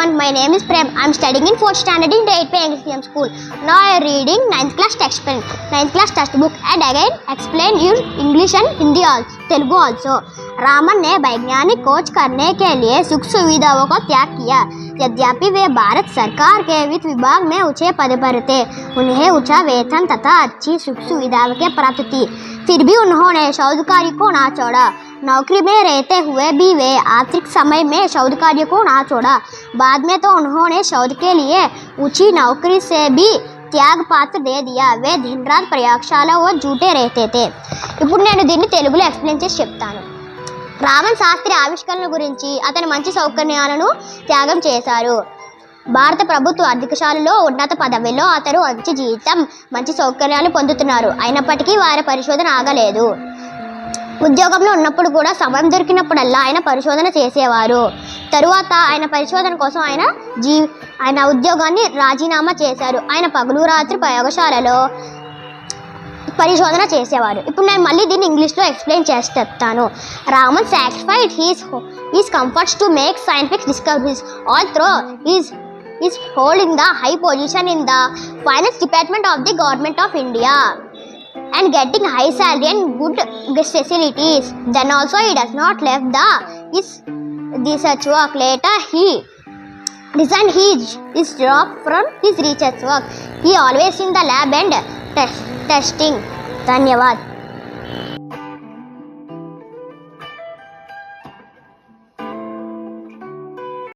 everyone, my name is Prem. I am studying in 4th standard in 8th English medium school. Now I am reading 9th class textbook and again explain you English and Hindi also, Telugu also. Raman ने वैज्ञानिक खोज करने के लिए सुख सुविधाओं को त्याग किया। यद्यपि वे भारत सरकार के वित्त विभाग में ऊंचे पद पर थे, उन्हें ऊंचा वेतन तथा अच्छी सुख सुविधाओं की प्राप्ति थी, फिर भी उन्होंने शोध कार्य को ना छोड़ा। नौकरी में रहते हुए भी वे आंतरिक समय में शोध कार्य को ना छोड़ा। बाद में तो उन्होंने शोध के लिए ऊंची नौकरी से भी त्याग पात्र दे दिया। वे दिन रात प्रयोगशाला और जुटे रहते थे। ఇప్పుడు నేను దీన్ని తెలుగులో ఎక్స్ప్లెయిన్ చేసి చెప్తాను. రామన్ శాస్త్రి ఆవిష్కరణ గురించి అతని మంచి సౌకర్యాలను త్యాగం చేశారు. భారత ప్రభుత్వ ఆర్థికశాలలో ఉన్నత పదవిలో అతను మంచి జీతం, మంచి సౌకర్యాలు పొందుతున్నారు. అయినప్పటికీ వారి పరిశోధన ఆగలేదు. ఉద్యోగంలో ఉన్నప్పుడు కూడా సమయం దొరికినప్పుడల్లా ఆయన పరిశోధన చేసేవారు. తరువాత ఆయన పరిశోధన కోసం ఆయన ఉద్యోగాన్ని రాజీనామా చేశారు. ఆయన పగలు రాత్రి ప్రయోగశాలలో పరిశోధన చేసేవారు. ఇప్పుడు నేను మళ్ళీ దీన్ని ఇంగ్లీష్లో ఎక్స్ప్లెయిన్ చేసి చెప్తాను. Raman sacrificed his comforts to make scientific discoveries. Although is holding the high position in the finance department of the government of India and getting high salary and good facilities, then also he does not left his research work. Later he resigned his job from his research work. He always in the lab and testing. धन्यवाद.